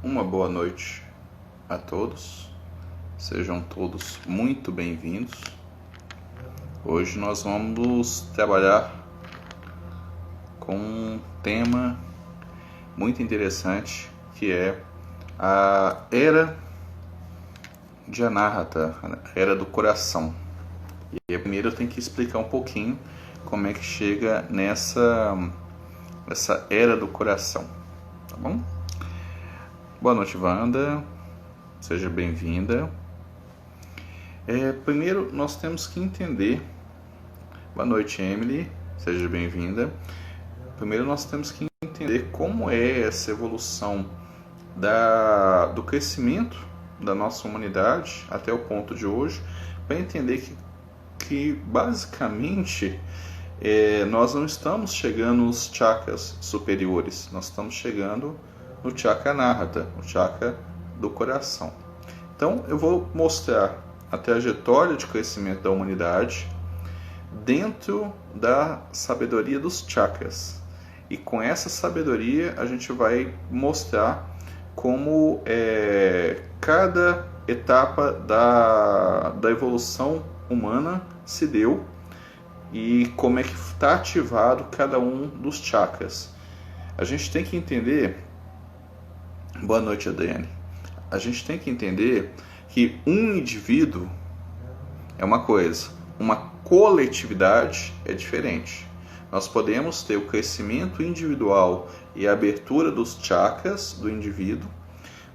Uma boa noite a todos, sejam todos muito bem-vindos. Hoje nós vamos trabalhar com um tema muito interessante, que é a Era de Anahata, a Era do Coração. E primeiro eu tenho que explicar um pouquinho como é que chega nessa Era do Coração, tá bom? Boa noite, Wanda, seja bem-vinda. Primeiro nós temos que entender. Boa noite, Emily, seja bem-vinda. Primeiro nós temos que entender como é essa evolução do crescimento da nossa humanidade até o ponto de hoje, para entender que basicamente nós não estamos chegando nos chakras superiores, nós estamos chegando no chakra Anahata, o chakra do coração. Então eu vou mostrar a trajetória de crescimento da humanidade dentro da sabedoria dos chakras. E com essa sabedoria a gente vai mostrar como cada etapa da evolução humana se deu e como é que está ativado cada um dos chakras. A gente tem que entender... Boa noite, Adriane. A gente tem que entender que um indivíduo é uma coisa, uma coletividade é diferente. Nós podemos ter o crescimento individual e a abertura dos chakras do indivíduo,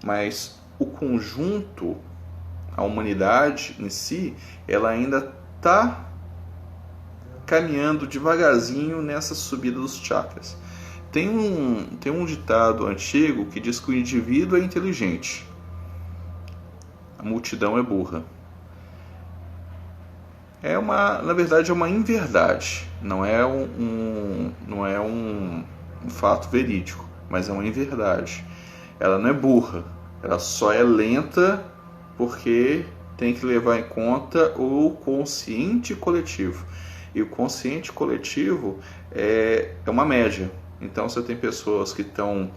mas o conjunto, a humanidade em si, ela ainda está caminhando devagarzinho nessa subida dos chakras. Tem um ditado antigo que diz que o indivíduo é inteligente, a multidão é burra. Na verdade é uma inverdade, não é um fato verídico, mas é uma inverdade. Ela não é burra, ela só é lenta porque tem que levar em conta o consciente coletivo. E o consciente coletivo é uma média. Então você tem pessoas que estão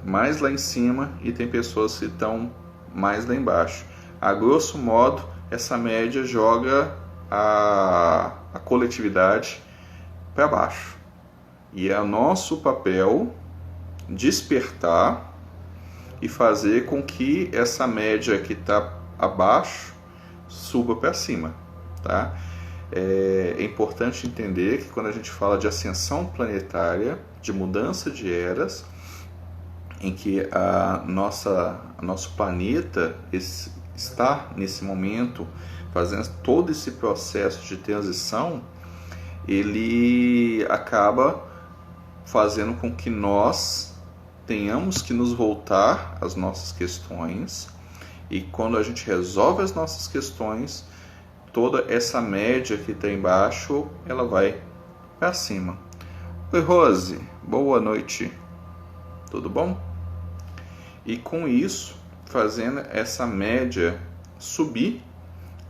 mais lá em cima e tem pessoas que estão mais lá embaixo. A grosso modo, essa média joga a coletividade para baixo. E é nosso papel despertar e fazer com que essa média que está abaixo suba para cima, tá? É importante entender que quando a gente fala de ascensão planetária, de mudança de eras, em que nosso planeta está nesse momento fazendo todo esse processo de transição, ele acaba fazendo com que nós tenhamos que nos voltar às nossas questões, e quando a gente resolve as nossas questões, toda essa média que está embaixo, ela vai para cima. Oi, Rose, boa noite, tudo bom? E com isso, fazendo essa média subir,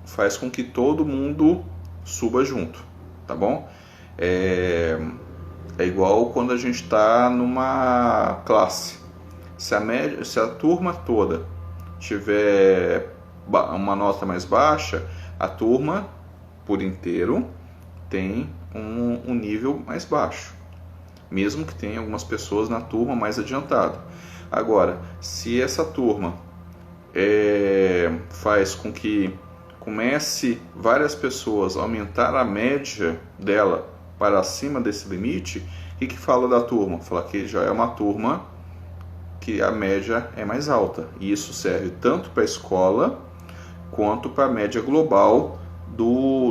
faz com que todo mundo suba junto, tá bom? É igual quando a gente está numa classe. Se a turma toda tiver uma nota mais baixa, a turma por inteiro tem um nível mais baixo, mesmo que tenha algumas pessoas na turma mais adiantada. Agora, se essa turma faz com que comece várias pessoas a aumentar a média dela para acima desse limite, o que fala da turma? Fala que já é uma turma que a média é mais alta. E isso serve tanto para a escola quanto para a média global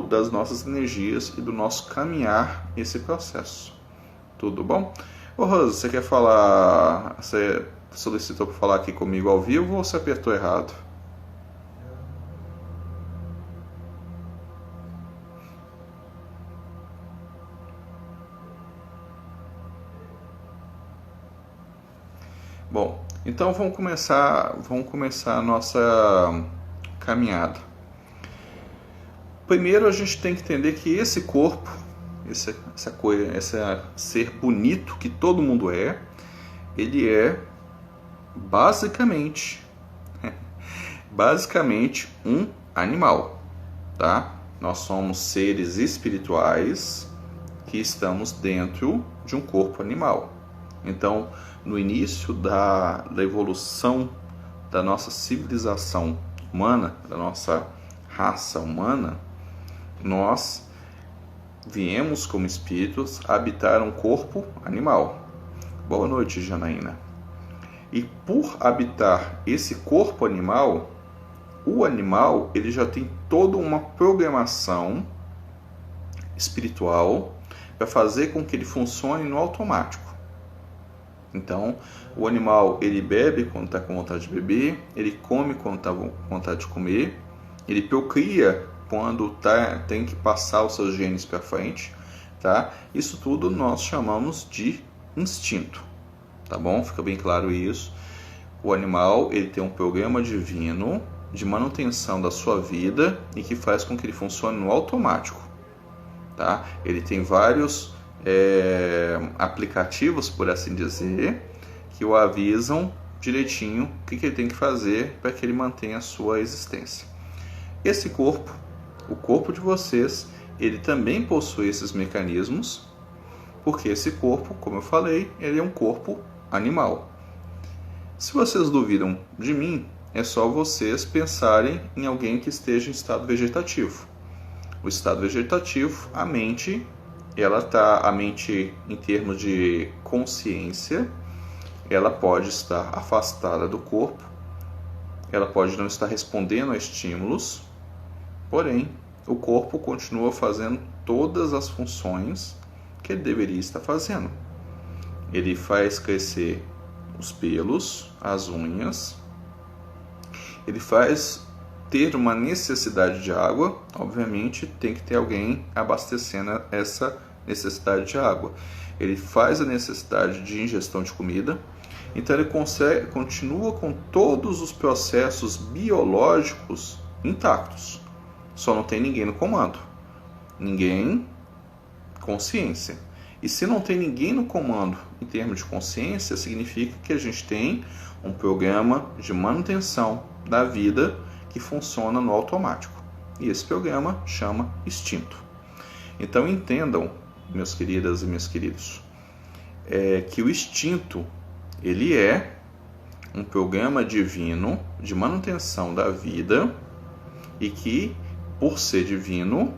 das nossas energias e do nosso caminhar nesse processo. Tudo bom? Ô Rosa, você quer falar? Você solicitou para falar aqui comigo ao vivo ou você apertou errado? Bom, então vamos começar a nossa caminhada. Primeiro a gente tem que entender que esse corpo esse ser bonito que todo mundo é, ele é basicamente um animal, tá? Nós somos seres espirituais que estamos dentro de um corpo animal. Então, no início da evolução da nossa civilização humana, da nossa raça humana, nós viemos como espíritos habitar um corpo animal. Boa noite, Janaína. E por habitar esse corpo animal, o animal ele já tem toda uma programação espiritual para fazer com que ele funcione no automático. Então, o animal ele bebe quando está com vontade de beber, ele come quando está com vontade de comer, ele procria quando tem que passar os seus genes para frente, tá? Isso tudo nós chamamos de instinto, tá bom? Fica bem claro isso. O animal ele tem um programa divino de manutenção da sua vida e que faz com que ele funcione no automático, tá? Ele tem vários aplicativos, por assim dizer, que o avisam direitinho o que ele tem que fazer para que ele mantenha a sua existência. Esse corpo, o corpo de vocês, ele também possui esses mecanismos, porque esse corpo, como eu falei, ele é um corpo animal. Se vocês duvidam de mim, é só vocês pensarem em alguém que esteja em estado vegetativo. O estado vegetativo, a mente em termos de consciência, ela pode estar afastada do corpo, ela pode não estar respondendo a estímulos, porém, o corpo continua fazendo todas as funções que ele deveria estar fazendo. Ele faz crescer os pelos, as unhas, ele faz ter uma necessidade de água, obviamente tem que ter alguém abastecendo essa necessidade de água. Ele faz a necessidade de ingestão de comida, então ele continua com todos os processos biológicos intactos. Só não tem ninguém no comando, ninguém consciência. E se não tem ninguém no comando em termos de consciência, significa que a gente tem um programa de manutenção da vida que funciona no automático. E esse programa chama instinto. Então entendam, meus queridas e meus queridos, que o instinto ele é um programa divino de manutenção da vida e que, por ser divino,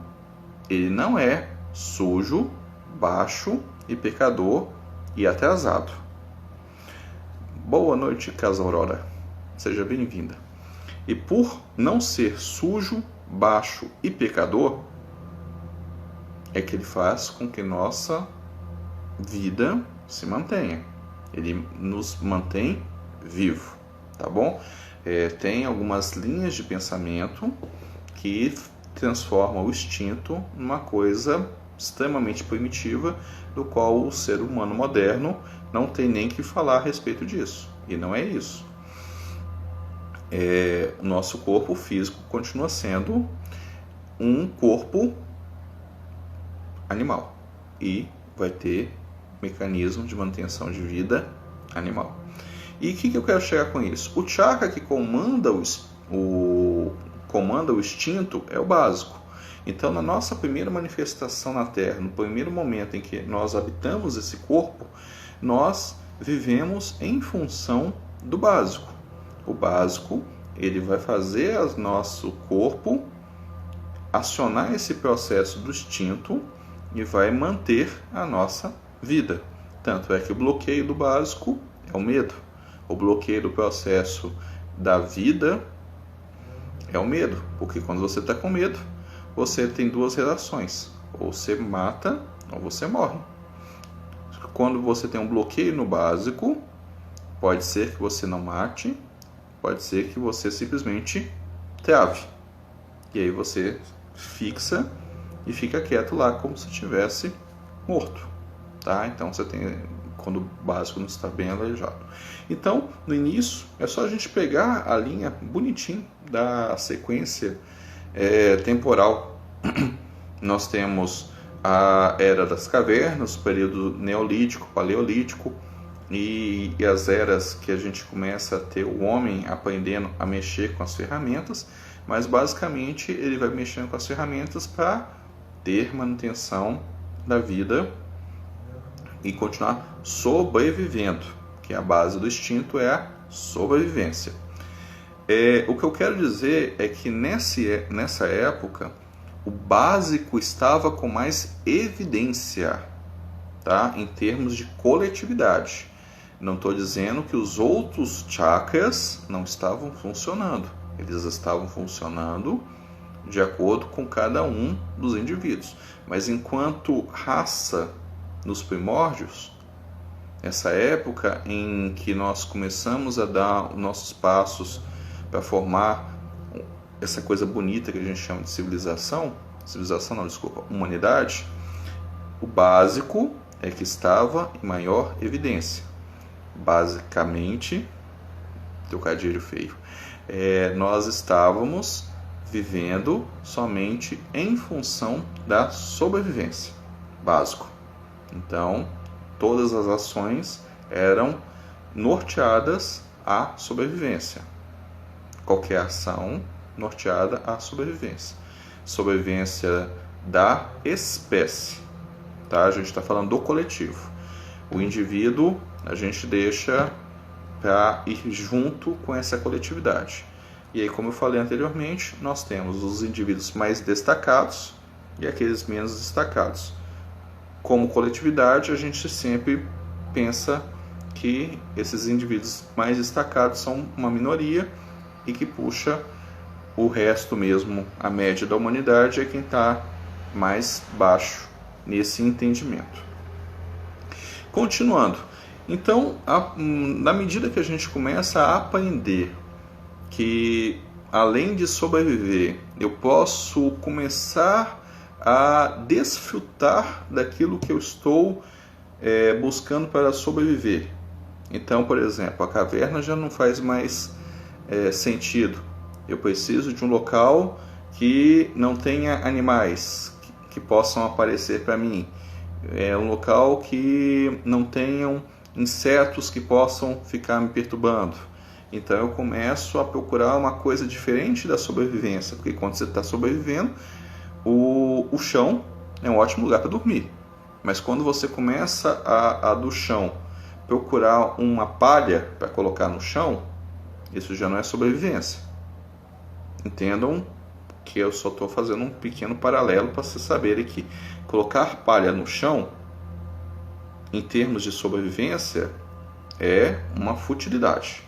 ele não é sujo, baixo e pecador e atrasado. Boa noite, Casa Aurora. Seja bem-vinda. E por não ser sujo, baixo e pecador, é que ele faz com que nossa vida se mantenha. Ele nos mantém vivo, tá bom? Tem algumas linhas de pensamento que transformam o instinto numa coisa extremamente primitiva, do qual o ser humano moderno não tem nem que falar a respeito disso. E não é isso. O nosso corpo físico continua sendo um corpo animal e vai ter mecanismo de manutenção de vida animal. E o que eu quero chegar com isso? O chakra que comanda o instinto é o básico. Então, na nossa primeira manifestação na Terra, no primeiro momento em que nós habitamos esse corpo, nós vivemos em função do básico. O básico, ele vai fazer o nosso corpo acionar esse processo do instinto e vai manter a nossa vida. Tanto é que o bloqueio do básico é o medo. O bloqueio do processo da vida é o medo. Porque quando você está com medo, você tem duas relações. Ou você mata ou você morre. Quando você tem um bloqueio no básico, pode ser que você não mate, pode ser que você simplesmente trave. E aí você fixa e fica quieto lá como se estivesse morto. Tá? Então você tem, quando o básico não está bem aleijado. Então, no início, é só a gente pegar a linha bonitinho da sequência temporal. Nós temos a Era das Cavernas, o período Neolítico, Paleolítico, e as eras que a gente começa a ter o homem aprendendo a mexer com as ferramentas, mas basicamente ele vai mexendo com as ferramentas para ter manutenção da vida e continuar sobrevivendo, que a base do instinto é a sobrevivência. O que eu quero dizer é que nessa época o básico estava com mais evidência, tá? Em termos de coletividade. Não estou dizendo que os outros chakras não estavam funcionando. Eles estavam funcionando de acordo com cada um dos indivíduos. Mas enquanto raça nos primórdios, essa época em que nós começamos a dar os nossos passos para formar essa coisa bonita que a gente chama de humanidade, o básico é que estava em maior evidência. Basicamente, trocadilho feio, nós estávamos vivendo somente em função da sobrevivência, básico. Então, todas as ações eram norteadas à sobrevivência. Qualquer ação norteada à sobrevivência. Sobrevivência da espécie. Tá? A gente está falando do coletivo. O indivíduo a gente deixa para ir junto com essa coletividade. E aí, como eu falei anteriormente, nós temos os indivíduos mais destacados e aqueles menos destacados. Como coletividade, a gente sempre pensa que esses indivíduos mais destacados são uma minoria e que puxa o resto mesmo, a média da humanidade é quem está mais baixo nesse entendimento. Continuando, então, na medida que a gente começa a aprender que, além de sobreviver, eu posso começar a desfrutar daquilo que eu estou buscando para sobreviver. Então, por exemplo, a caverna já não faz mais sentido. Eu preciso de um local que não tenha animais que possam aparecer para mim. Um local que não tenham insetos que possam ficar me perturbando. Então eu começo a procurar uma coisa diferente da sobrevivência, porque quando você está sobrevivendo, o chão é um ótimo lugar para dormir. Mas quando você começa a do chão procurar uma palha para colocar no chão, isso já não é sobrevivência. Entendam que eu só estou fazendo um pequeno paralelo para vocês saberem que colocar palha no chão, em termos de sobrevivência, é uma futilidade.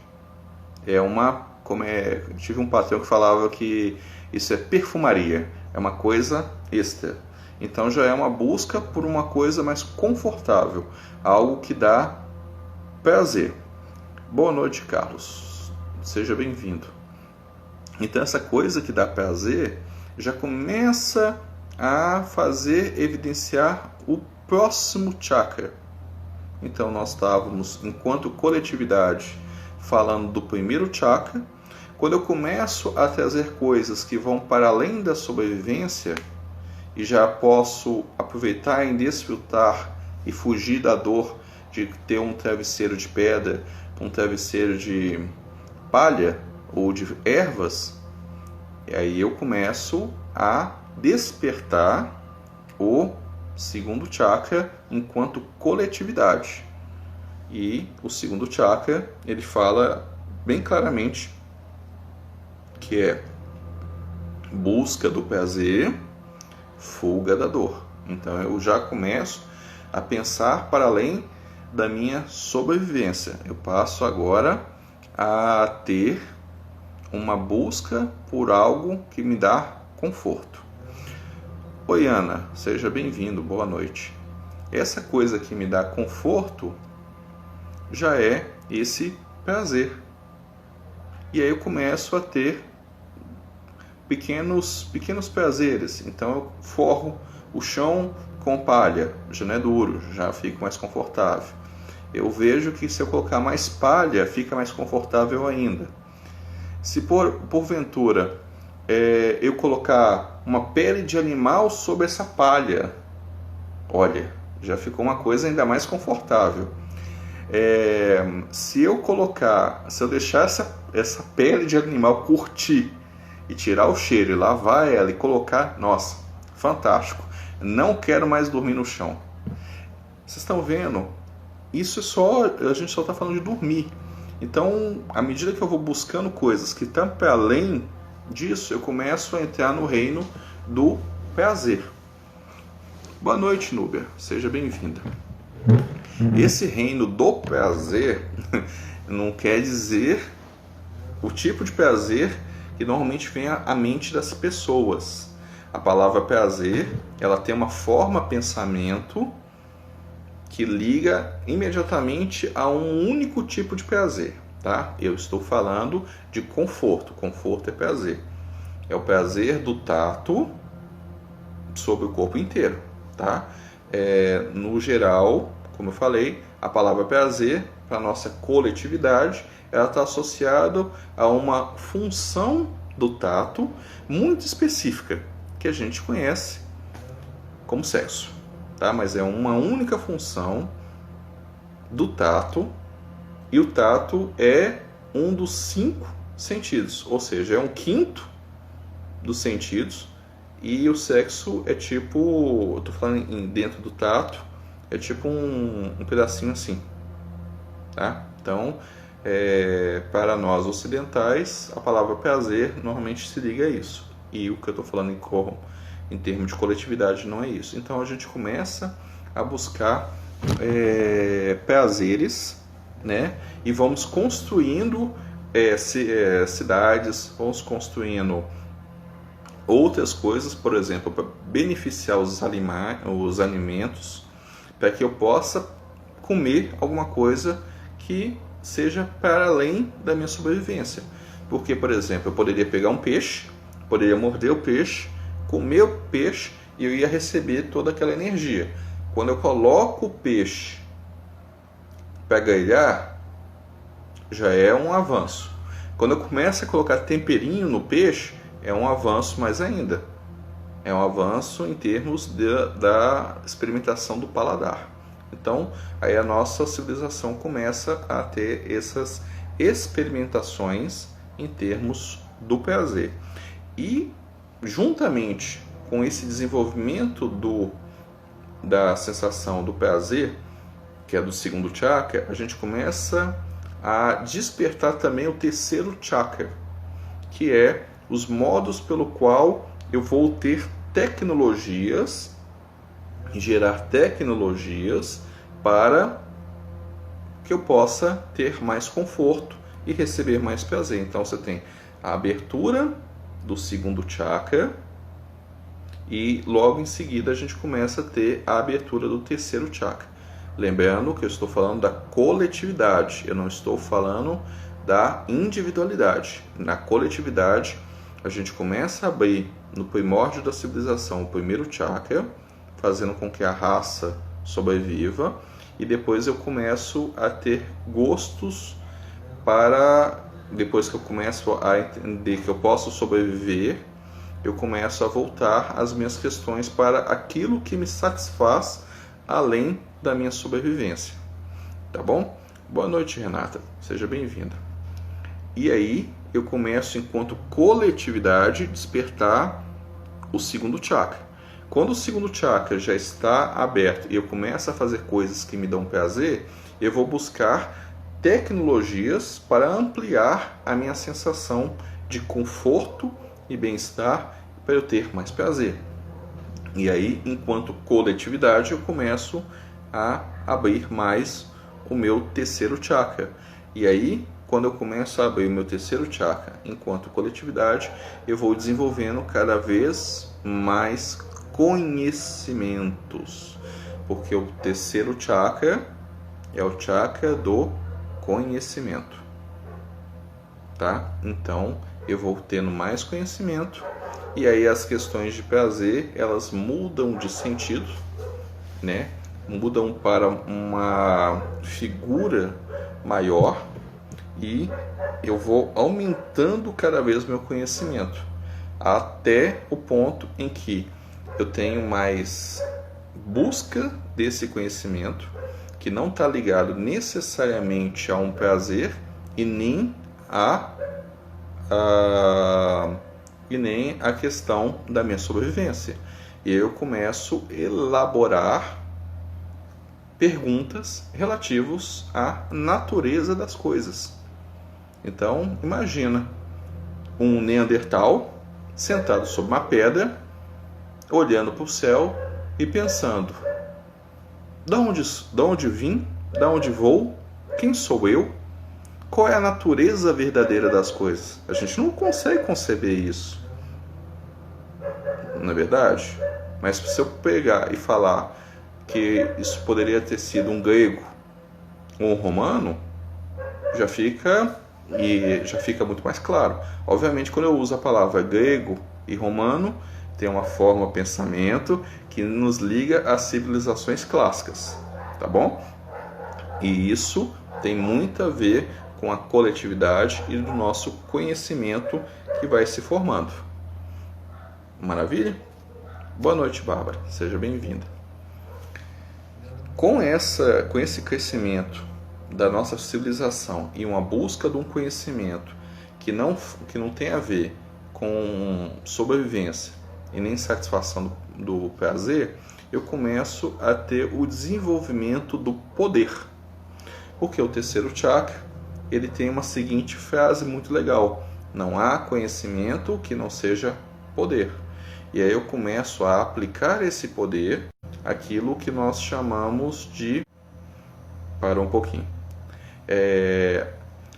Tive um patrão que falava que isso é perfumaria, é uma coisa extra. Então já é uma busca por uma coisa mais confortável, algo que dá prazer. Boa noite, Carlos. Seja bem-vindo. Então essa coisa que dá prazer já começa a fazer evidenciar o próximo chakra. Então nós estávamos, enquanto coletividade, falando do primeiro chakra. Quando eu começo a trazer coisas que vão para além da sobrevivência e já posso aproveitar e desfrutar e fugir da dor de ter um travesseiro de pedra, um travesseiro de palha ou de ervas, e aí eu começo a despertar o segundo chakra enquanto coletividade. E o segundo chakra, ele fala bem claramente que é busca do prazer, fuga da dor. Então eu já começo a pensar para além da minha sobrevivência. Eu passo agora a ter uma busca por algo que me dá conforto. Oi, Ana, seja bem-vindo, boa noite. Essa coisa que me dá conforto já é esse prazer. E aí eu começo a ter pequenos prazeres. Então eu forro o chão com palha, já não é duro, já fica mais confortável. Eu vejo que se eu colocar mais palha, fica mais confortável ainda. Se porventura eu colocar uma pele de animal sobre essa palha, Olha, já ficou uma coisa ainda mais confortável. Se eu deixar essa pele de animal curtir e tirar o cheiro e lavar ela e colocar, nossa, fantástico. Não quero mais dormir no chão. Vocês estão vendo? A gente só está falando de dormir. Então, à medida que eu vou buscando coisas que estão para além disso, eu começo a entrar no reino do prazer. Boa noite, Núbia. Seja bem-vinda. Esse reino do prazer não quer dizer o tipo de prazer que normalmente vem à mente das pessoas. A palavra prazer, ela tem uma forma pensamento que liga imediatamente a um único tipo de prazer, tá? Eu estou falando de conforto. Conforto é prazer. É o prazer do tato sobre o corpo inteiro, tá? No geral, como eu falei, a palavra prazer, para a nossa coletividade, ela está associada a uma função do tato muito específica, que a gente conhece como sexo, tá? Mas é uma única função do tato, e o tato é um dos 5 sentidos, ou seja, é um quinto dos sentidos, e o sexo é tipo, eu estou falando dentro do tato, é tipo um pedacinho assim, tá? Então, para nós ocidentais, a palavra prazer normalmente se liga a isso, e o que eu estou falando em termos de coletividade não é isso. Então a gente começa a buscar prazeres, né? E vamos construindo cidades, vamos construindo outras coisas, por exemplo, para beneficiar os alimentos, para que eu possa comer alguma coisa que seja para além da minha sobrevivência. Porque, por exemplo, eu poderia pegar um peixe, poderia morder o peixe, comer o peixe e eu ia receber toda aquela energia. Quando eu coloco o peixe para grelhar, já é um avanço. Quando eu começo a colocar temperinho no peixe, é um avanço mais ainda. É um avanço em termos da experimentação do paladar. Então, aí a nossa civilização começa a ter essas experimentações em termos do prazer. E, juntamente com esse desenvolvimento da sensação do prazer, que é do segundo chakra, a gente começa a despertar também o terceiro chakra, que é os modos pelo qual eu vou ter tecnologias, gerar tecnologias para que eu possa ter mais conforto e receber mais prazer. Então você tem a abertura do segundo chakra e logo em seguida a gente começa a ter a abertura do terceiro chakra. Lembrando que eu estou falando da coletividade, eu não estou falando da individualidade. Na coletividade, a gente começa a abrir no primórdio da civilização o primeiro chakra, fazendo com que a raça sobreviva, e depois eu começo a ter gostos depois que eu começo a entender que eu posso sobreviver, eu começo a voltar as minhas questões para aquilo que me satisfaz além da minha sobrevivência. Tá bom? Boa noite, Renata. Seja bem-vinda. E aí eu começo, enquanto coletividade, despertar o segundo chakra. Quando o segundo chakra já está aberto e eu começo a fazer coisas que me dão prazer, eu vou buscar tecnologias para ampliar a minha sensação de conforto e bem-estar para eu ter mais prazer. E aí, enquanto coletividade, eu começo a abrir mais o meu terceiro chakra. E aí, quando eu começo a abrir o meu terceiro chakra enquanto coletividade, eu vou desenvolvendo cada vez mais conhecimentos. Porque o terceiro chakra é o chakra do conhecimento. Tá? Então, eu vou tendo mais conhecimento. E aí as questões de prazer, elas mudam de sentido, né? Mudam para uma figura maior e eu vou aumentando cada vez meu conhecimento, até o ponto em que eu tenho mais busca desse conhecimento que não está ligado necessariamente a um prazer e nem a questão da minha sobrevivência. E eu começo a elaborar perguntas relativas à natureza das coisas. Então, imagina um Neandertal sentado sobre uma pedra, olhando para o céu e pensando: da onde vim? Da onde vou? Quem sou eu? Qual é a natureza verdadeira das coisas? A gente não consegue conceber isso, não é verdade? Mas se eu pegar e falar que isso poderia ter sido um grego ou um romano, já fica muito mais claro. Obviamente, quando eu uso a palavra grego e romano, tem uma forma de pensamento que nos liga às civilizações clássicas, tá bom? E isso tem muito a ver com a coletividade e do nosso conhecimento que vai se formando. Maravilha? Boa noite, Bárbara. Seja bem-vinda. Com esse crescimento da nossa civilização e uma busca de um conhecimento que não tem a ver com sobrevivência e nem satisfação do prazer, eu começo a ter o desenvolvimento do poder. Porque o terceiro chakra, ele tem uma seguinte frase muito legal: não há conhecimento que não seja poder. E aí eu começo a aplicar esse poder àquilo que nós chamamos de... Para um pouquinho.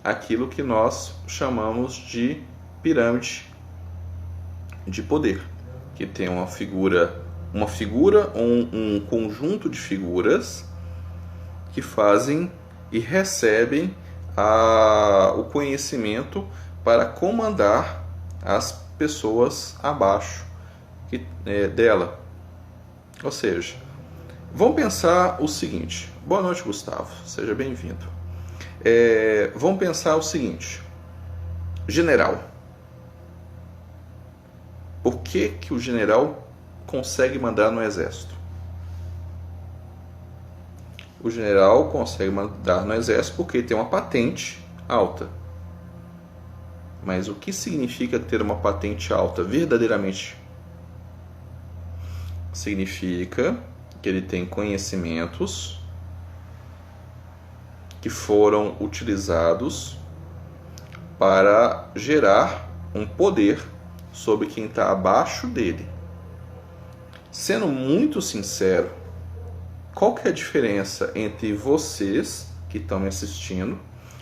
Aquilo que nós chamamos de pirâmide de poder, que tem uma figura ou um conjunto de figuras que fazem e recebem o conhecimento para comandar as pessoas abaixo dela. Ou seja, vamos pensar o seguinte. Boa noite, Gustavo. Seja bem-vindo. Vamos pensar o seguinte. General. Por que o general consegue mandar no exército? O general consegue mandar no exército porque tem uma patente alta. Mas o que significa ter uma patente alta verdadeiramente? Significa que ele tem conhecimentos que foram utilizados para gerar um poder sobre quem está abaixo dele. Sendo muito sincero, qual que é a diferença entre vocês que estão me assistindo,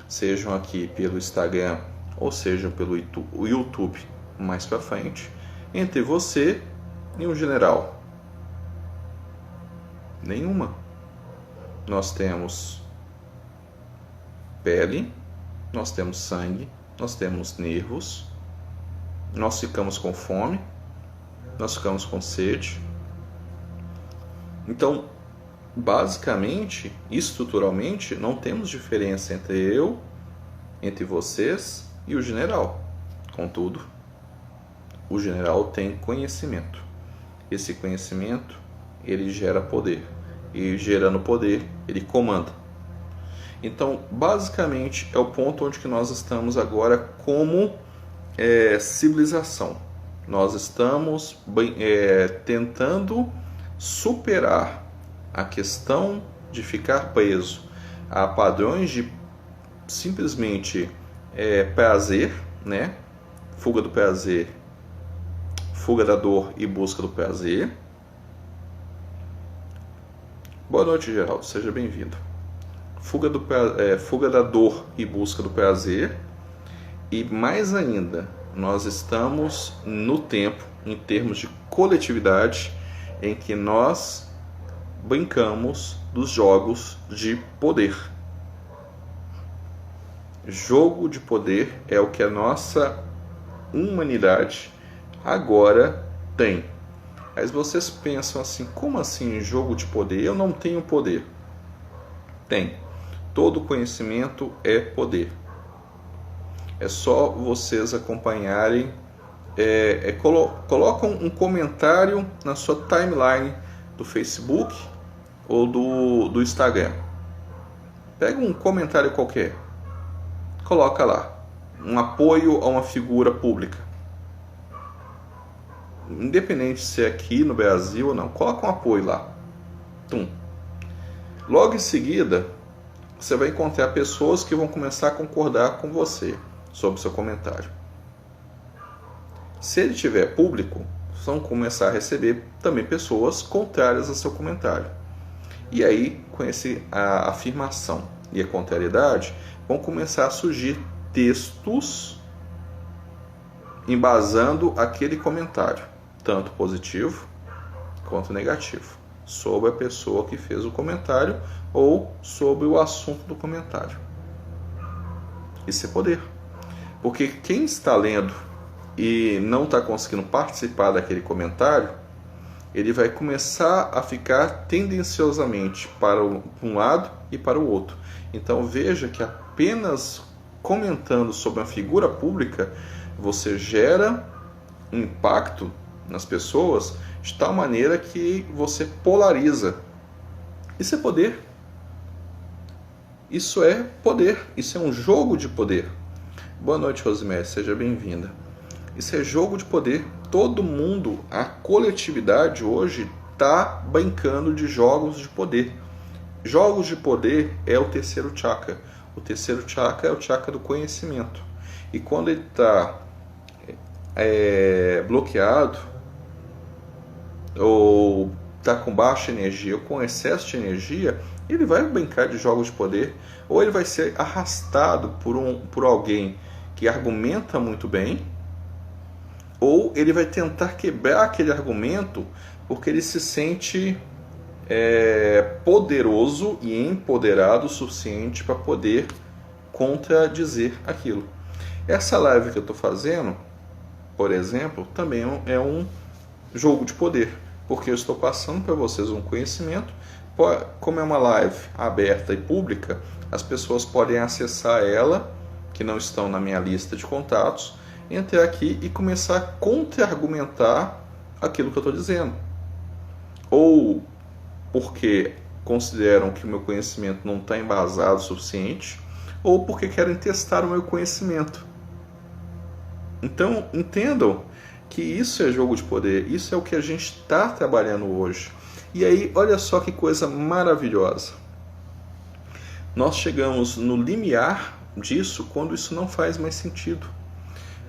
sejam aqui pelo Instagram ou sejam pelo YouTube mais para frente, entre você e um general? Nenhuma. Nós temos pele, nós temos sangue, nós temos nervos, nós ficamos com fome, nós ficamos com sede. Então, basicamente, estruturalmente, não temos diferença entre vocês e o general. Contudo, o general tem conhecimento. Esse conhecimento, ele gera poder. E gerando poder, ele comanda. Então, basicamente, é o ponto onde que nós estamos agora como civilização. Nós estamos tentando superar a questão de ficar preso a padrões de simplesmente prazer, né? Fuga do prazer, fuga da dor e busca do prazer. Boa noite, Geraldo. Seja bem-vindo. Fuga da dor e busca do prazer. E mais ainda, nós estamos no tempo, em termos de coletividade, em que nós brincamos dos jogos de poder. Jogo de poder é o que a nossa humanidade agora tem. Mas vocês pensam assim, como assim jogo de poder? Eu não tenho poder. Tem. Todo conhecimento é poder. É só vocês acompanharem, colocam um comentário na sua timeline do Facebook ou do Instagram. Pega um comentário qualquer, coloca lá, um apoio a uma figura pública. Independente se é aqui no Brasil ou não, coloca um apoio lá. Tum. Logo em seguida, você vai encontrar pessoas que vão começar a concordar com você sobre o seu comentário. Se ele tiver público, vão começar a receber também pessoas contrárias ao seu comentário. E aí, com a afirmação e a contrariedade, vão começar a surgir textos embasando aquele comentário, tanto positivo quanto negativo, sobre a pessoa que fez o comentário ou sobre o assunto do comentário. Isso é poder. Porque quem está lendo e não está conseguindo participar daquele comentário, ele vai começar a ficar tendenciosamente para um lado e para o outro. Então veja que apenas comentando sobre uma figura pública, você gera um impacto nas pessoas de tal maneira que você polariza. Isso é poder. Isso é poder. Isso é um jogo de poder. Boa noite, Rosemary. Seja bem-vinda. Isso é jogo de poder. Todo mundo, a coletividade hoje está brincando de jogos de poder. Jogos de poder é o terceiro chakra. O terceiro chakra é o chakra do conhecimento. E quando ele está bloqueado, ou está com baixa energia, ou com excesso de energia, ele vai brincar de jogos de poder, ou ele vai ser arrastado por alguém que argumenta muito bem, ou ele vai tentar quebrar aquele argumento porque ele se sente poderoso e empoderado o suficiente para poder contradizer aquilo. Essa live que eu estou fazendo, por exemplo, também é um jogo de poder, porque eu estou passando para vocês um conhecimento. Como é uma live aberta e pública, as pessoas podem acessar ela, que não estão na minha lista de contatos, entrar aqui e começar a contra-argumentar aquilo que eu estou dizendo. Ou porque consideram que o meu conhecimento não está embasado o suficiente, ou porque querem testar o meu conhecimento. Então, entendam que isso é jogo de poder, isso é o que a gente está trabalhando hoje. E aí, olha só que coisa maravilhosa. Nós chegamos no limiar disso quando isso não faz mais sentido.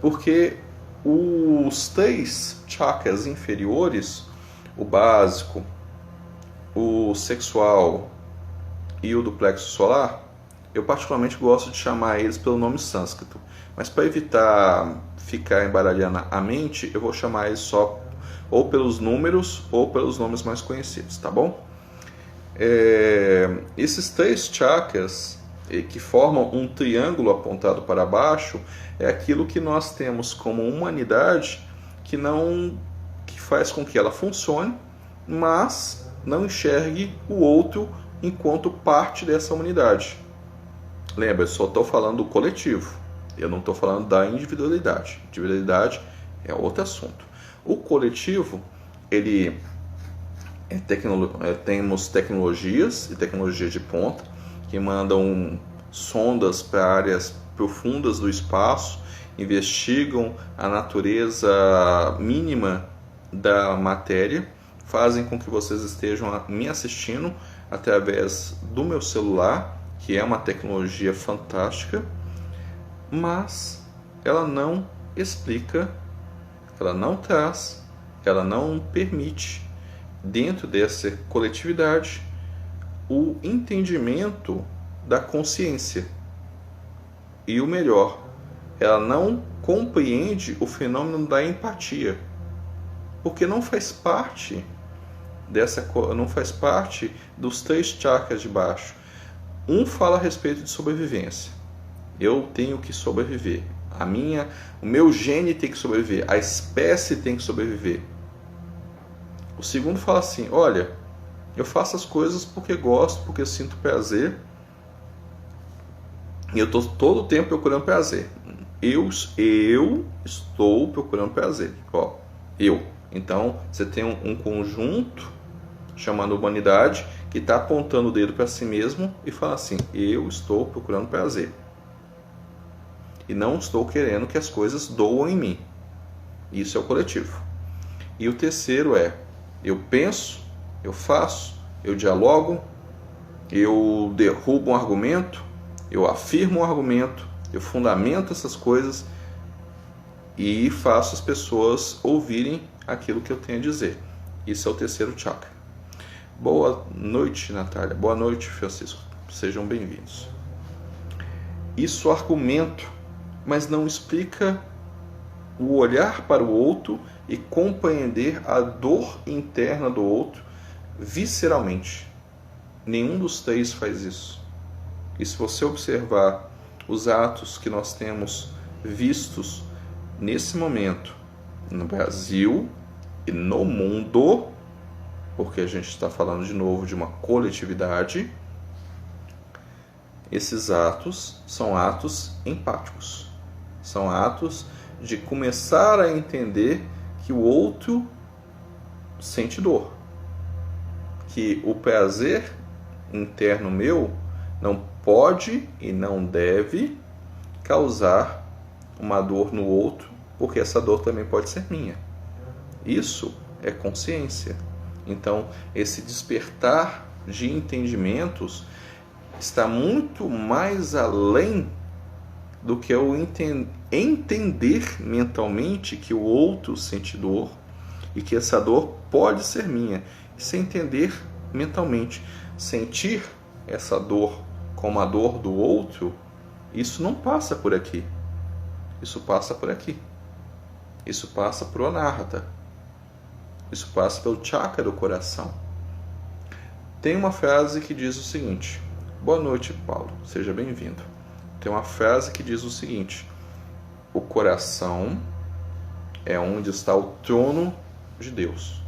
Porque os 3 chakras inferiores, o básico, o sexual e o do plexo solar, eu particularmente gosto de chamar eles pelo nome sânscrito. Mas para evitar ficar embaralhando a mente, eu vou chamar eles só ou pelos números ou pelos nomes mais conhecidos, tá bom? Esses 3 chakras que formam um triângulo apontado para baixo é aquilo que nós temos como humanidade que faz com que ela funcione, mas não enxergue o outro enquanto parte dessa humanidade. Lembra, eu só estou falando do coletivo, eu não estou falando da individualidade. Individualidade é outro assunto. O coletivo, temos tecnologias e tecnologias de ponta que mandam sondas para áreas profundas do espaço, investigam a natureza mínima da matéria, fazem com que vocês estejam me assistindo através do meu celular, que é uma tecnologia fantástica, mas ela não explica, ela não traz, ela não permite, dentro dessa coletividade, o entendimento da consciência. E o melhor, ela não compreende o fenômeno da empatia, porque não faz parte dos 3 chakras de baixo. Um fala a respeito de sobrevivência. Eu tenho que sobreviver. O meu gene tem que sobreviver. A espécie tem que sobreviver. O segundo fala assim: olha, eu faço as coisas porque gosto, porque sinto prazer. E eu estou todo o tempo procurando prazer. Eu estou procurando prazer. Então, você tem um conjunto chamando a humanidade que está apontando o dedo para si mesmo e fala assim: eu estou procurando prazer e não estou querendo que as coisas doam em mim. Isso é o coletivo. E o terceiro é: eu penso, eu faço, eu dialogo, eu derrubo um argumento, eu afirmo um argumento, eu fundamento essas coisas e faço as pessoas ouvirem aquilo que eu tenho a dizer. Isso é o terceiro chakra. Boa noite, Natália. Boa noite, Francisco. Sejam bem-vindos. Isso é argumento, mas não explica o olhar para o outro e compreender a dor interna do outro visceralmente. Nenhum dos três faz isso. E se você observar os atos que nós temos vistos nesse momento no Brasil e no mundo, porque a gente está falando de novo de uma coletividade, esses atos são atos empáticos. São atos de começar a entender que o outro sente dor. Que o prazer interno meu não pode e não deve causar uma dor no outro, porque essa dor também pode ser minha. Isso é consciência. Então, esse despertar de entendimentos está muito mais além do que eu entender mentalmente que o outro sente dor e que essa dor pode ser minha. Isso é entender mentalmente. Sentir essa dor como a dor do outro, isso não passa por aqui. Isso passa por aqui. Isso passa por Anahata. Isso passa pelo chakra do coração. Tem uma frase que diz o seguinte: boa noite, Paulo, seja bem-vindo. Tem uma frase que diz o seguinte: o coração é onde está o trono de Deus.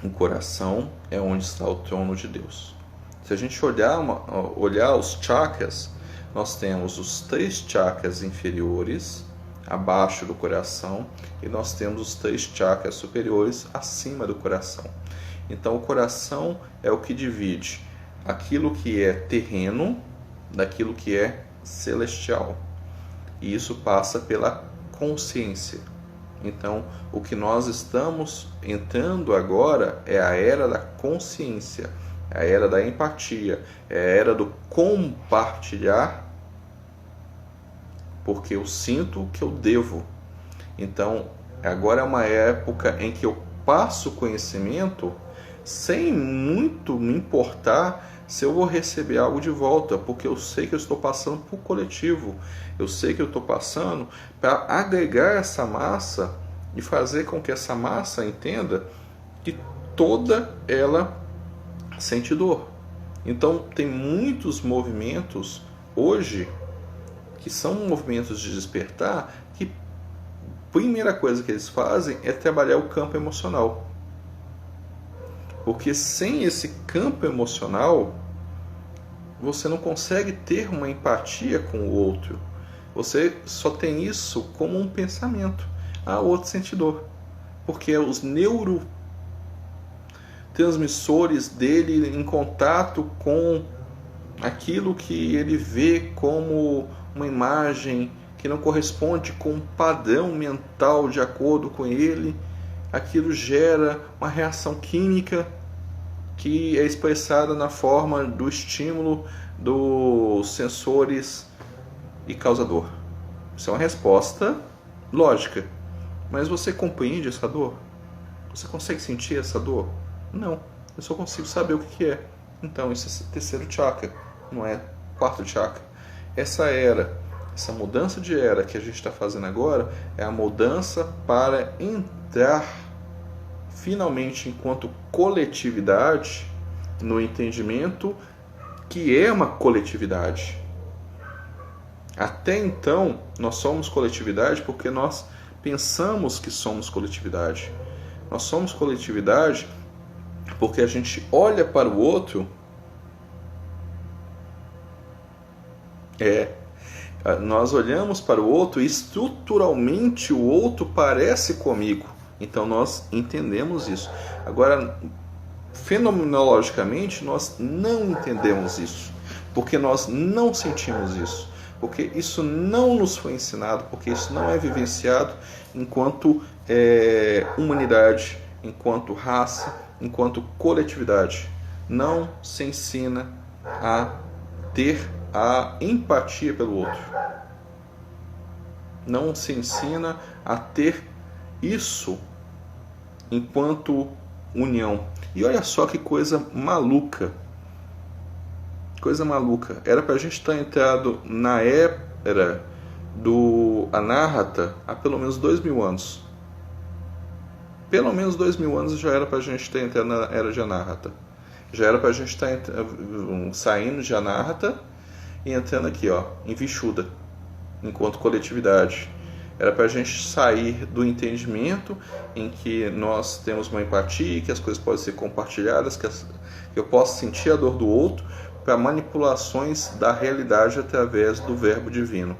O coração é onde está o trono de Deus. Se a gente olhar os chakras, nós temos os 3 chakras inferiores abaixo do coração e nós temos os 3 chakras superiores acima do coração. Então o coração é o que divide aquilo que é terreno daquilo que é celestial. E isso passa pela consciência. Então, o que nós estamos entrando agora é a era da consciência, é a era da empatia, é a era do compartilhar, porque eu sinto que eu devo. Então, agora é uma época em que eu passo conhecimento sem muito me importar se eu vou receber algo de volta, porque eu sei que eu estou passando por coletivo, eu sei que eu estou passando para agregar essa massa e fazer com que essa massa entenda que toda ela sente dor. Então tem muitos movimentos hoje que são movimentos de despertar que a primeira coisa que eles fazem é trabalhar o campo emocional. Porque sem esse campo emocional, você não consegue ter uma empatia com o outro. Você só tem isso como um pensamento. O outro sente dor. Porque os neurotransmissores dele em contato com aquilo que ele vê como uma imagem que não corresponde com um padrão mental de acordo com ele, aquilo gera uma reação química que é expressada na forma do estímulo dos sensores e causa dor. Isso é uma resposta lógica. Mas você compreende essa dor? Você consegue sentir essa dor? Não. Eu só consigo saber o que é. Então, isso é terceiro chakra, não é quarto chakra. Essa era, essa mudança de era que a gente está fazendo agora é a mudança para entrar finalmente enquanto coletividade no entendimento que é uma coletividade. Até então, nós somos coletividade porque nós pensamos que somos coletividade. Nós somos coletividade porque a gente olha para o outro. Nós olhamos para o outro e estruturalmente o outro parece comigo. Então nós entendemos isso. Agora, fenomenologicamente, nós não entendemos isso, porque nós não sentimos isso, porque isso não nos foi ensinado, porque isso não é vivenciado enquanto humanidade, enquanto raça, enquanto coletividade. Não se ensina a ter a empatia pelo outro. Não se ensina a ter isso enquanto união. E olha só que coisa maluca. Coisa maluca. Era para a gente estar entrado na era do Anahata há pelo menos 2000 anos. Pelo menos 2000 anos já era para a gente ter entrado na era de Anahata. Já era para a gente estar saindo de Anahata e entrando aqui, ó, em Vishuddha, enquanto coletividade. Era para a gente sair do entendimento em que nós temos uma empatia, que as coisas podem ser compartilhadas, que eu posso sentir a dor do outro, para manipulações da realidade através do verbo divino.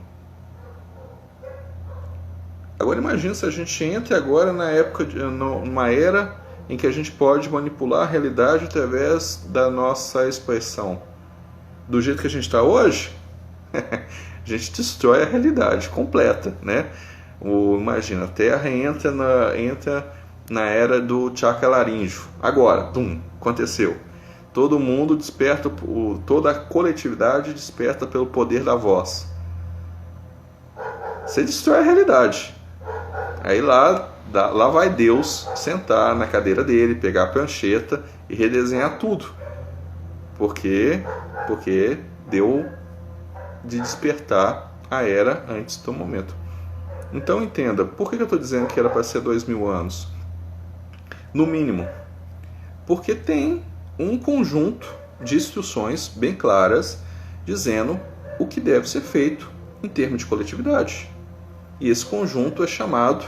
Agora imagine se a gente entra agora numa era em que a gente pode manipular a realidade através da nossa expressão. Do jeito que a gente está hoje, a gente destrói a realidade completa, né? Imagina, a Terra entra na era do Chakra-laríngeo. Agora, aconteceu. Todo mundo desperta, toda a coletividade desperta pelo poder da voz. Você destrói a realidade. Aí lá vai Deus sentar na cadeira dele, pegar a prancheta e redesenhar tudo. Porque deu de despertar a era antes do momento. Então entenda, por que eu estou dizendo que era para ser 2000 anos? No mínimo, porque tem um conjunto de instruções bem claras dizendo o que deve ser feito em termos de coletividade. E esse conjunto é chamado,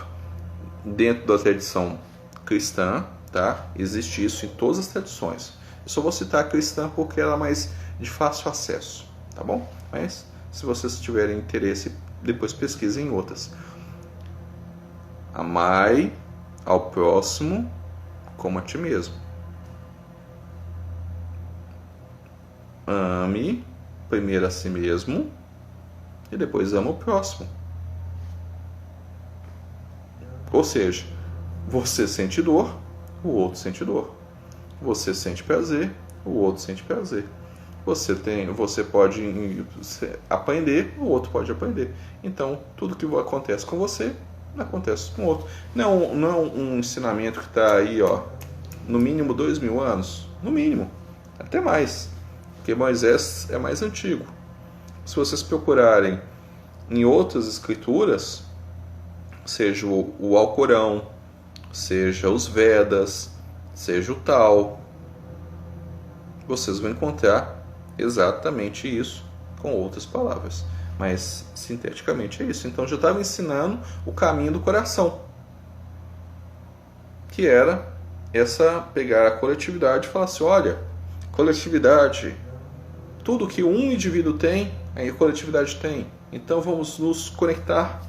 dentro da tradição cristã, tá? Existe isso em todas as tradições. Eu só vou citar a cristã porque ela é mais de fácil acesso, tá bom? Mas se vocês tiverem interesse, depois pesquisem em outras. Amai ao próximo como a ti mesmo. Ame primeiro a si mesmo e depois ama o próximo. Ou seja, você sente dor, o outro sente dor. Você sente prazer, o outro sente prazer. Você pode aprender, o outro pode aprender. Então, tudo que acontece com você, acontece com o outro. Não é um ensinamento que está aí, ó, no mínimo 2000 anos. No mínimo, até mais. Porque Moisés é mais antigo. Se vocês procurarem em outras escrituras, seja o Alcorão, seja os Vedas, seja o Tal, vocês vão encontrar exatamente isso com outras palavras. Mas, sinteticamente, é isso. Então, já estava ensinando o caminho do coração, que era pegar a coletividade e falar assim, olha, coletividade, tudo que um indivíduo tem, a coletividade tem. Então, vamos nos conectar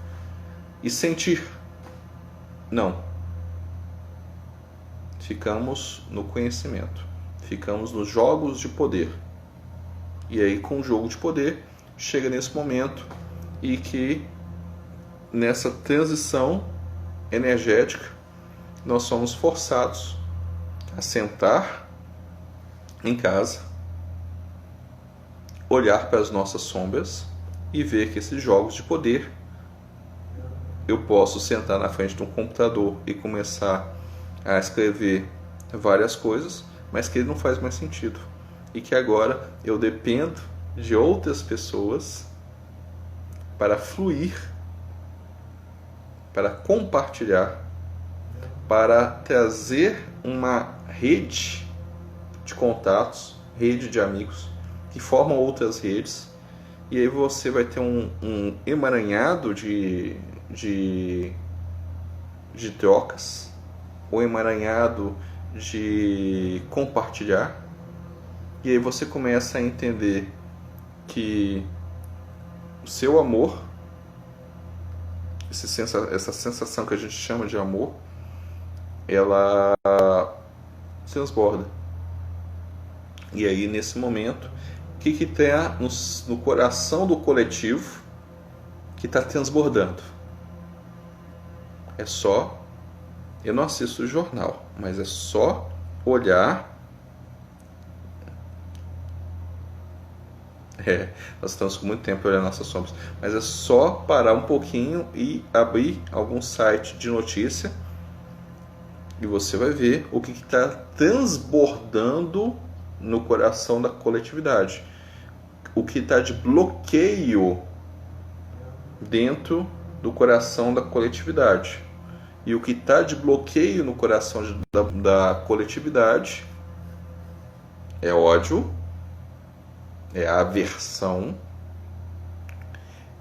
e sentir. Não. Ficamos no conhecimento. Ficamos nos jogos de poder. E aí, com o jogo de poder, chega nesse momento e que, nessa transição energética, nós somos forçados a sentar em casa, olhar para as nossas sombras e ver que esses jogos de poder, eu posso sentar na frente de um computador e começar a escrever várias coisas, mas que ele não faz mais sentido. E que agora eu dependo de outras pessoas para fluir, para compartilhar, para trazer uma rede de contatos, rede de amigos, que formam outras redes, e aí você vai ter um emaranhado de trocas, um emaranhado de compartilhar, e aí você começa a entender que o seu amor, essa sensação que a gente chama de amor, ela transborda. E aí, nesse momento, o que tem no coração do coletivo que está transbordando? É só... Eu não assisto o jornal, mas é só olhar... nós estamos com muito tempo olhando nossas sombras, mas é só parar um pouquinho e abrir algum site de notícia e você vai ver o que está transbordando no coração da coletividade, o que está de bloqueio dentro do coração da coletividade. E o que está de bloqueio no coração da coletividade é ódio, é aversão,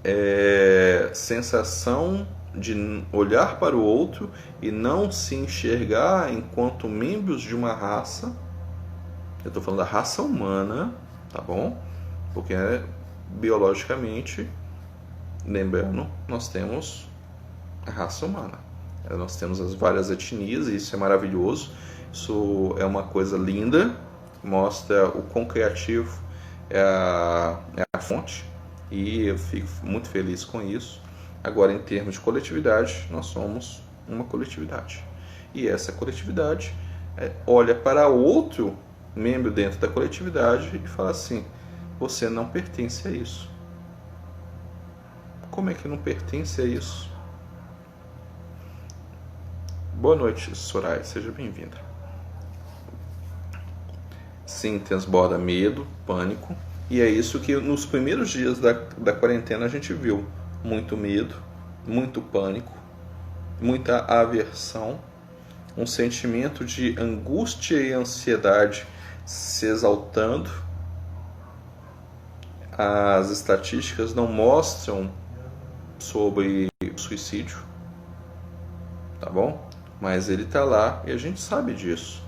é sensação de olhar para o outro e não se enxergar enquanto membros de uma raça. Eu estou falando da raça humana, tá bom? Porque biologicamente, lembrando, nós temos a raça humana. Nós temos as várias etnias e isso é maravilhoso. Isso é uma coisa linda, mostra o quão criativo é a fonte, e eu fico muito feliz com isso. Agora, em termos de coletividade, nós somos uma coletividade. E essa coletividade olha para outro membro dentro da coletividade e fala assim: você não pertence a isso. Como é que não pertence a isso? Boa noite, Soraya, seja bem-vinda. Sim, transborda medo, pânico, e é isso que nos primeiros dias da quarentena a gente viu. Muito medo, muito pânico, muita aversão, um sentimento de angústia e ansiedade se exaltando. As estatísticas não mostram sobre suicídio, tá bom? Mas ele está lá e a gente sabe disso.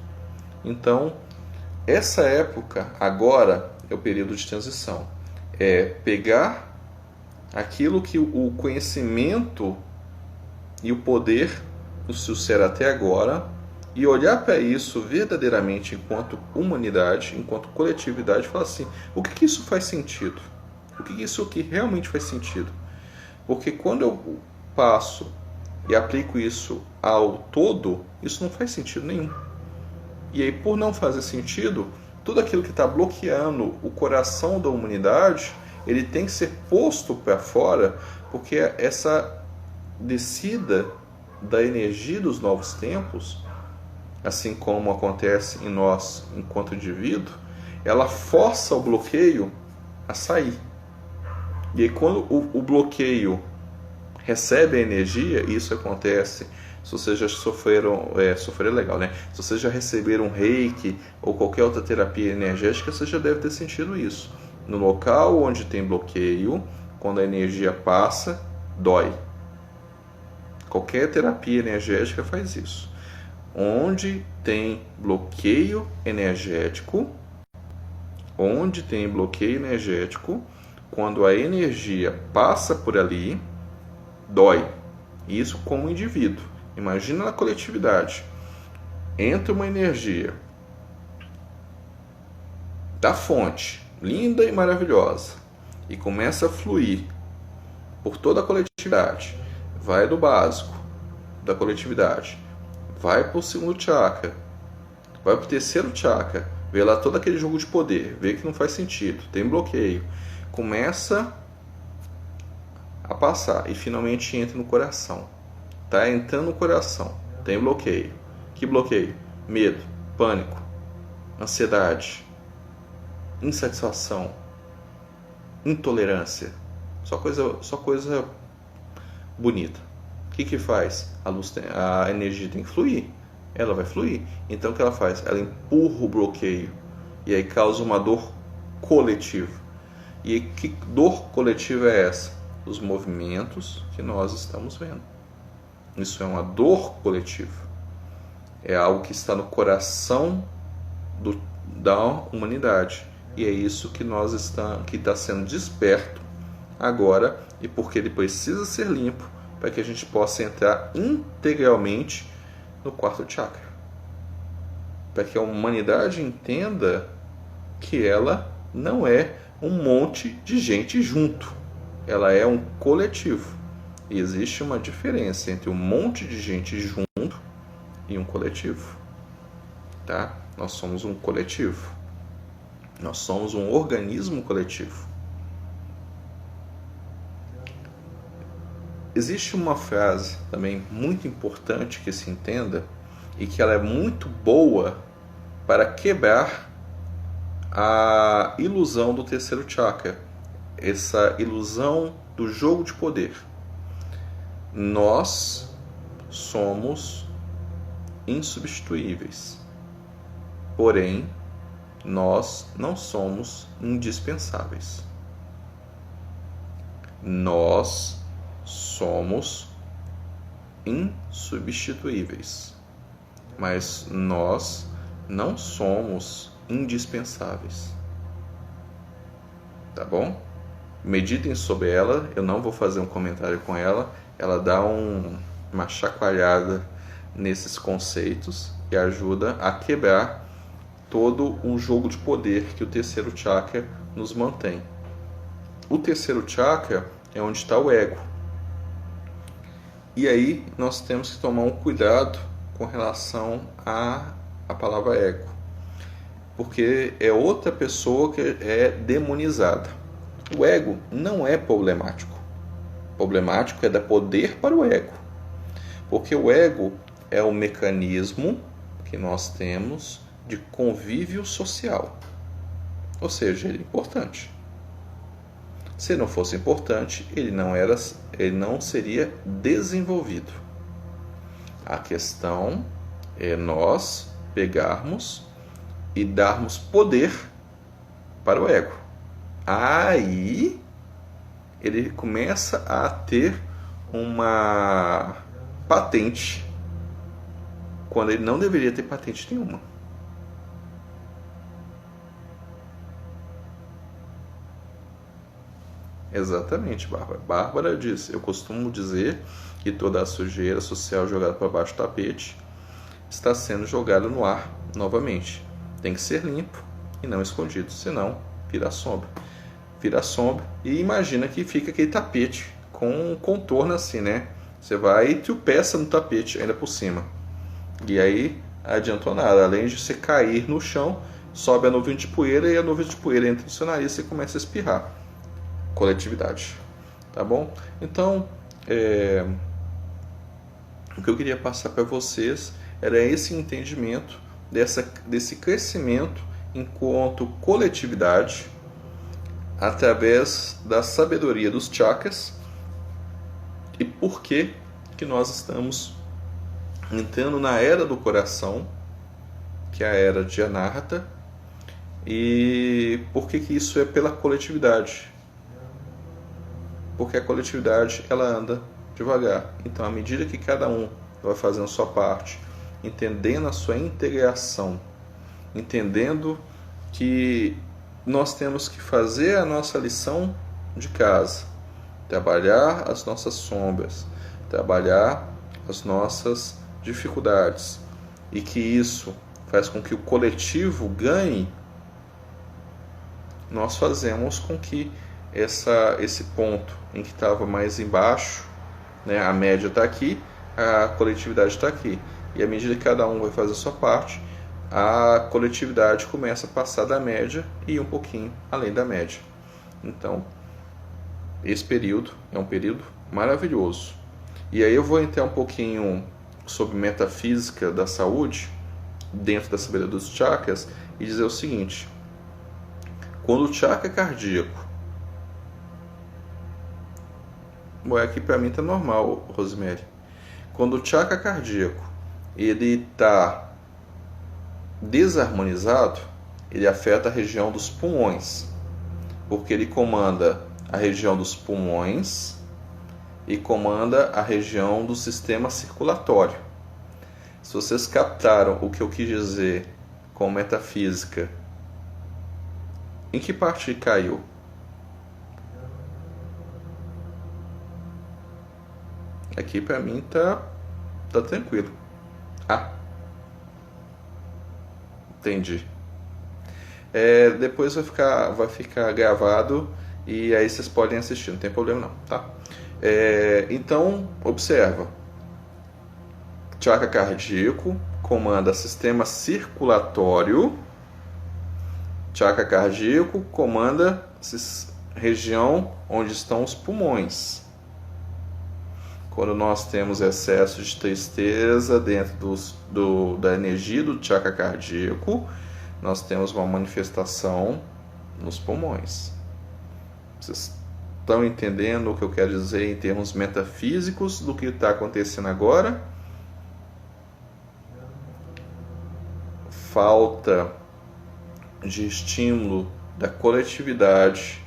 Então, essa época agora é o período de transição. É pegar aquilo que o conhecimento e o poder nos trouxeram até agora e olhar para isso verdadeiramente enquanto humanidade, enquanto coletividade, e falar assim: o que isso faz sentido? O que isso aqui realmente faz sentido? Porque quando eu passo e aplico isso ao todo, isso não faz sentido nenhum. E aí, por não fazer sentido, tudo aquilo que está bloqueando o coração da humanidade, ele tem que ser posto para fora, porque essa descida da energia dos novos tempos, assim como acontece em nós enquanto indivíduo, ela força o bloqueio a sair. E aí, quando o bloqueio recebe a energia, e isso acontece... Se vocês já sofreram, sofrer é legal, né? Se vocês já receberam um reiki ou qualquer outra terapia energética, você já deve ter sentido isso. No local onde tem bloqueio, quando a energia passa, dói. Qualquer terapia energética faz isso. Onde tem bloqueio energético, quando a energia passa por ali, dói. Isso como indivíduo. Imagina na coletividade. Entra uma energia da fonte, linda e maravilhosa, e começa a fluir por toda a coletividade. Vai do básico da coletividade, vai para o segundo chakra, vai para o terceiro chakra, vê lá todo aquele jogo de poder, vê que não faz sentido, tem bloqueio, começa a passar e finalmente entra no coração. Está entrando no coração, tem bloqueio. Que bloqueio? Medo, pânico, ansiedade, insatisfação, intolerância. Só coisa bonita. O que faz? A energia tem que fluir. Ela vai fluir. Então o que ela faz? Ela empurra o bloqueio. E aí causa uma dor coletiva. E que dor coletiva é essa? Os movimentos que nós estamos vendo. Isso é uma dor coletiva. É algo que está no coração da humanidade. E é isso que está sendo desperto agora, e porque ele precisa ser limpo para que a gente possa entrar integralmente no quarto chakra, para que a humanidade entenda que ela não é um monte de gente junto, ela é um coletivo. E existe uma diferença entre um monte de gente junto e um coletivo, tá? Nós somos um coletivo, nós somos um organismo coletivo. Existe uma frase também muito importante que se entenda e que ela é muito boa para quebrar a ilusão do terceiro chakra, essa ilusão do jogo de poder. Nós somos insubstituíveis, porém nós não somos indispensáveis. Nós somos insubstituíveis, mas nós não somos indispensáveis. Tá bom? Meditem sobre ela, eu não vou fazer um comentário com ela, ela dá uma chacoalhada nesses conceitos e ajuda a quebrar todo o jogo de poder que o terceiro chakra nos mantém. O terceiro chakra é onde está o ego. E aí nós temos que tomar um cuidado com relação à palavra ego, porque é outra pessoa que é demonizada. O ego não é problemático. Problemático é dar poder para o ego, porque o ego é o mecanismo que nós temos de convívio social, ou seja, ele é importante. Se não fosse importante, ele não seria desenvolvido. A questão é nós pegarmos e darmos poder para o ego. Aí ele começa a ter uma patente quando ele não deveria ter patente nenhuma. Exatamente, Bárbara. Bárbara diz, eu costumo dizer que toda a sujeira social jogada para baixo do tapete está sendo jogada no ar novamente. Tem que ser limpo e não escondido, senão vira sombra. Vira sombra e imagina que fica aquele tapete com um contorno assim, né? Você vai e tropeça no tapete ainda por cima. E aí adiantou nada, além de você cair no chão, sobe a nuvem de poeira e a nuvem de poeira entra no seu nariz e você começa a espirrar. Coletividade, tá bom? Então, o que eu queria passar para vocês era esse entendimento desse crescimento enquanto coletividade através da sabedoria dos chakras e por que nós estamos entrando na era do coração, que é a era de Anahata, e por que isso é pela coletividade. Porque a coletividade ela anda devagar. Então, à medida que cada um vai fazendo a sua parte, entendendo a sua integração, entendendo que nós temos que fazer a nossa lição de casa, trabalhar as nossas sombras, trabalhar as nossas dificuldades, e que isso faz com que o coletivo ganhe, nós fazemos com que esse ponto em que estava mais embaixo, né, a média está aqui, a coletividade está aqui, e à medida que cada um vai fazer a sua parte, a coletividade começa a passar da média e ir um pouquinho além da média. Então, esse período é um período maravilhoso. E aí eu vou entrar um pouquinho sobre metafísica da saúde, dentro da sabedoria dos chakras, e dizer o seguinte: quando o chakra cardíaco, aqui para mim tá normal, Rosemary. Quando o chakra cardíaco ele está desarmonizado, ele afeta a região dos pulmões, porque ele comanda a região dos pulmões e comanda a região do sistema circulatório. Se vocês captaram o que eu quis dizer com metafísica, em que parte caiu? Aqui para mim tá tranquilo. Ah, entendi. Depois vai ficar gravado e aí vocês podem assistir, não tem problema não, tá? Então, observa. Chakra cardíaco comanda sistema circulatório. Chakra cardíaco comanda região onde estão os pulmões. Quando nós temos excesso de tristeza dentro da energia do chakra cardíaco, nós temos uma manifestação nos pulmões. Vocês estão entendendo o que eu quero dizer em termos metafísicos do que está acontecendo agora? Falta de estímulo da coletividade,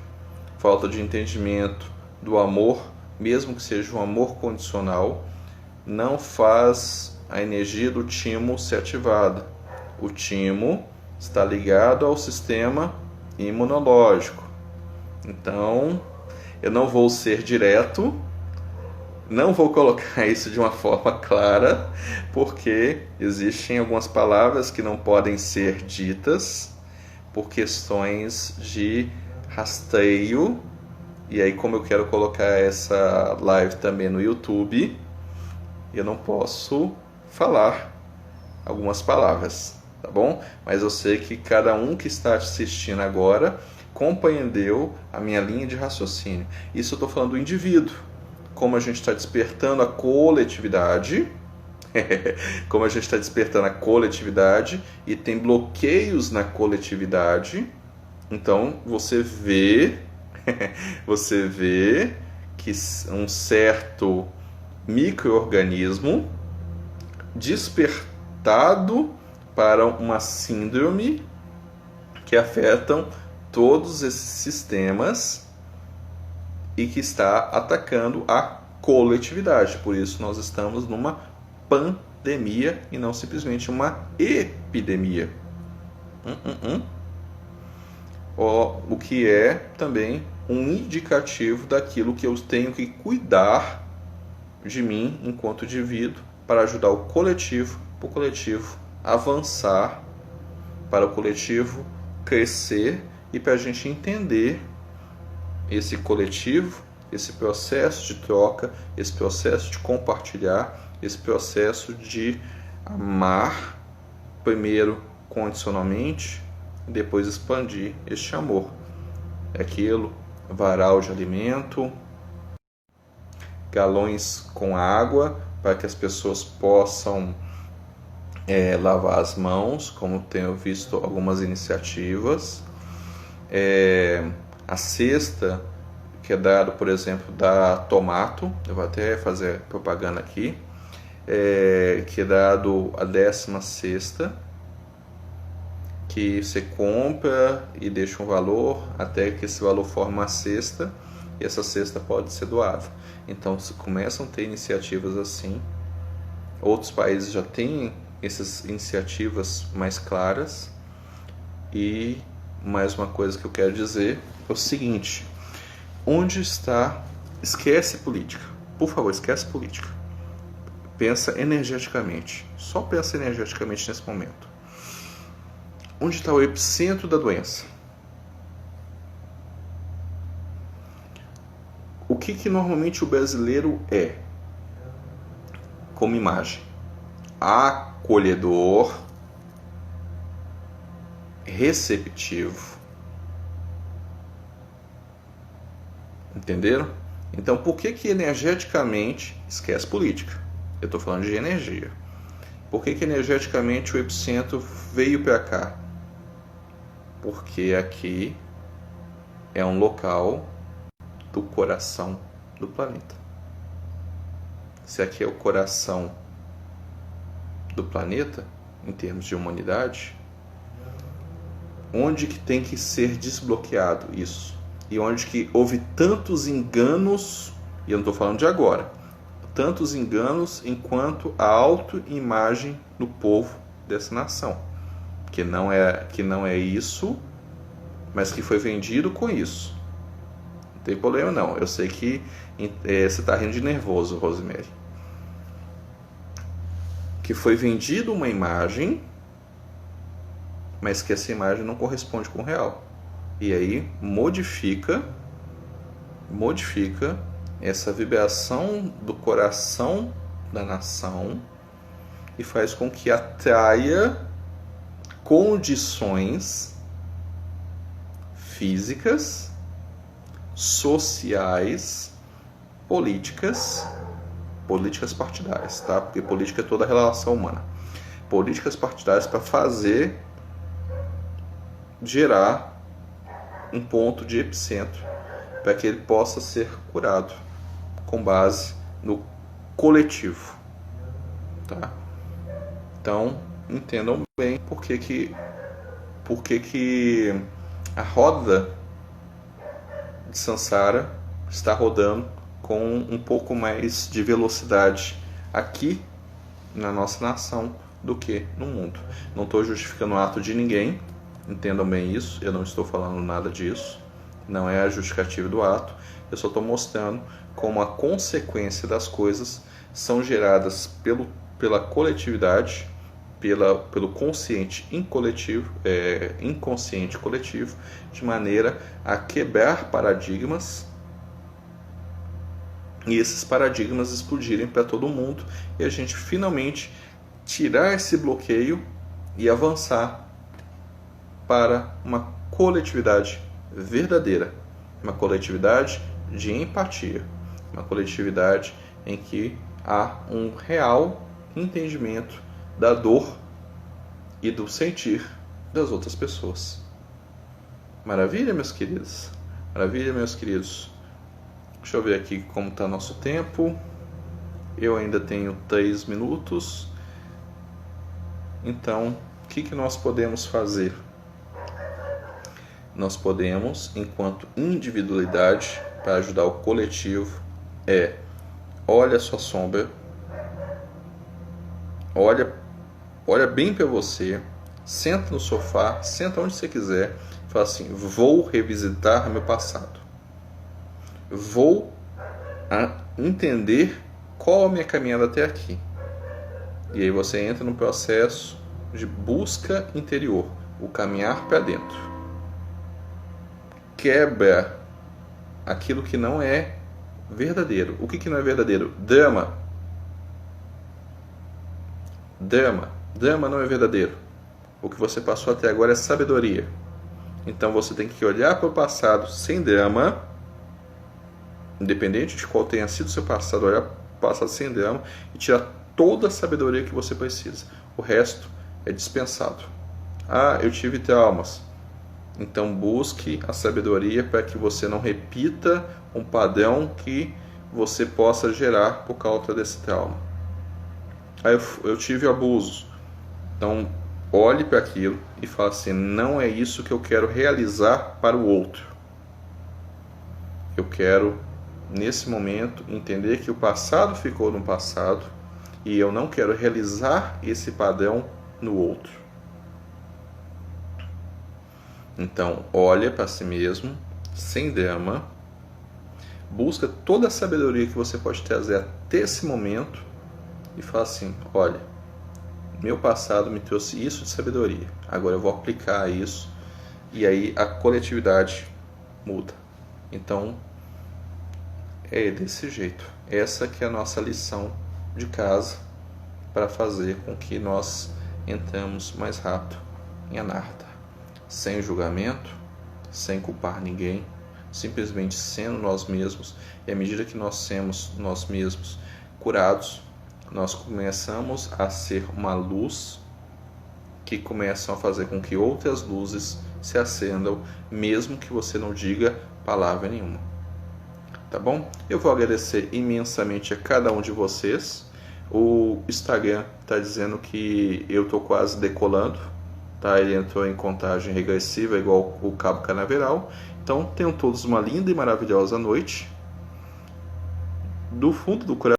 falta de entendimento do amor, mesmo que seja um amor condicional, não faz a energia do timo ser ativada. O timo está ligado ao sistema imunológico. Então, eu não vou ser direto, não vou colocar isso de uma forma clara, porque existem algumas palavras que não podem ser ditas por questões de rastreio. E aí, como eu quero colocar essa live também no YouTube, eu não posso falar algumas palavras, tá bom? Mas eu sei que cada um que está assistindo agora compreendeu a minha linha de raciocínio. Isso eu estou falando do indivíduo. Como a gente está despertando a coletividade, como a gente está despertando a coletividade e tem bloqueios na coletividade, então você vê que um certo micro-organismo despertado para uma síndrome que afetam todos esses sistemas e que está atacando a coletividade. Por isso nós estamos numa pandemia e não simplesmente uma epidemia. O que é também um indicativo daquilo que eu tenho que cuidar de mim enquanto indivíduo para ajudar o coletivo, para o coletivo avançar, para o coletivo crescer e para a gente entender esse coletivo, esse processo de troca, esse processo de compartilhar, esse processo de amar, primeiro condicionalmente, e depois expandir este amor. É aquilo, varal de alimento, galões com água, para que as pessoas possam lavar as mãos, como tenho visto algumas iniciativas. A cesta que é dado, por exemplo, da Tomato, eu vou até fazer propaganda aqui, que é dado a 10ª cesta, que você compra e deixa um valor até que esse valor forme uma cesta e essa cesta pode ser doada. Então, se começam a ter iniciativas assim, outros países já têm essas iniciativas mais claras. E mais uma coisa que eu quero dizer é o seguinte: onde está? Esquece política, por favor, esquece política. Pensa energeticamente, só pensa energeticamente nesse momento. Onde está o epicentro da doença? O que normalmente o brasileiro é como imagem? Acolhedor, receptivo. Entenderam? Então, por que energeticamente, esquece política, eu estou falando de energia, por que energeticamente o epicentro veio para cá? Porque aqui é um local do coração do planeta. Se aqui é o coração do planeta, em termos de humanidade, onde que tem que ser desbloqueado isso? E onde que houve tantos enganos, e eu não estou falando de agora, tantos enganos enquanto a autoimagem do povo dessa nação, que não é isso, mas que foi vendido com isso. Não tem problema não, eu sei que você está rindo de nervoso, Rosemary. que foi vendida uma imagem, mas que essa imagem não corresponde com o real. E aí modifica essa vibração do coração da nação e faz com que atraia condições físicas, sociais, políticas partidárias, tá? Porque política é toda a relação humana. Políticas partidárias para gerar um ponto de epicentro para que ele possa ser curado com base no coletivo, tá? Então, entendam bem por que a roda de Sansara está rodando com um pouco mais de velocidade aqui na nossa nação do que no mundo. Não estou justificando o ato de ninguém, entendam bem isso, eu não estou falando nada disso, não é a justificativa do ato, eu só estou mostrando como a consequência das coisas são geradas pela coletividade, pelo consciente inconsciente coletivo, de maneira a quebrar paradigmas e esses paradigmas explodirem para todo mundo e a gente finalmente tirar esse bloqueio e avançar para uma coletividade verdadeira, uma coletividade de empatia, uma coletividade em que há um real entendimento da dor e do sentir das outras pessoas. Maravilha, meus queridos? Maravilha, meus queridos? Deixa eu ver aqui como está nosso tempo. Eu ainda tenho 3 minutos. Então, o que nós podemos fazer? Nós podemos, enquanto individualidade, para ajudar o coletivo, olha a sua sombra, olha bem para você, senta no sofá, senta onde você quiser, fala assim: vou revisitar meu passado, vou entender qual a minha caminhada até aqui. E aí você entra no processo de busca interior, o caminhar para dentro. Quebra aquilo que não é verdadeiro. O que não é verdadeiro? Drama não é verdadeiro. O que você passou até agora é sabedoria. Então você tem que olhar para o passado sem drama, independente de qual tenha sido o seu passado, olhar para o passado sem drama e tirar toda a sabedoria que você precisa. O resto é dispensado. Eu tive traumas. Então busque a sabedoria para que você não repita um padrão que você possa gerar por causa desse trauma. Eu tive abusos. Então olhe para aquilo e fale assim: não é isso que eu quero realizar para o outro. Eu quero, nesse momento, entender que o passado ficou no passado e eu não quero realizar esse padrão no outro. Então, olha para si mesmo, sem drama, busca toda a sabedoria que você pode trazer até esse momento e fala assim: olha, meu passado me trouxe isso de sabedoria, agora eu vou aplicar isso, e aí a coletividade muda. Então, é desse jeito. Essa que é a nossa lição de casa para fazer com que nós entremos mais rápido em Anarta. Sem julgamento, sem culpar ninguém, simplesmente sendo nós mesmos. E à medida que nós somos nós mesmos curados, nós começamos a ser uma luz que começam a fazer com que outras luzes se acendam, mesmo que você não diga palavra nenhuma. Tá bom? Eu vou agradecer imensamente a cada um de vocês. O Instagram está dizendo que eu estou quase decolando. Tá? Ele entrou em contagem regressiva, igual o Cabo Canaveral. Então, tenham todos uma linda e maravilhosa noite. Do fundo do coração.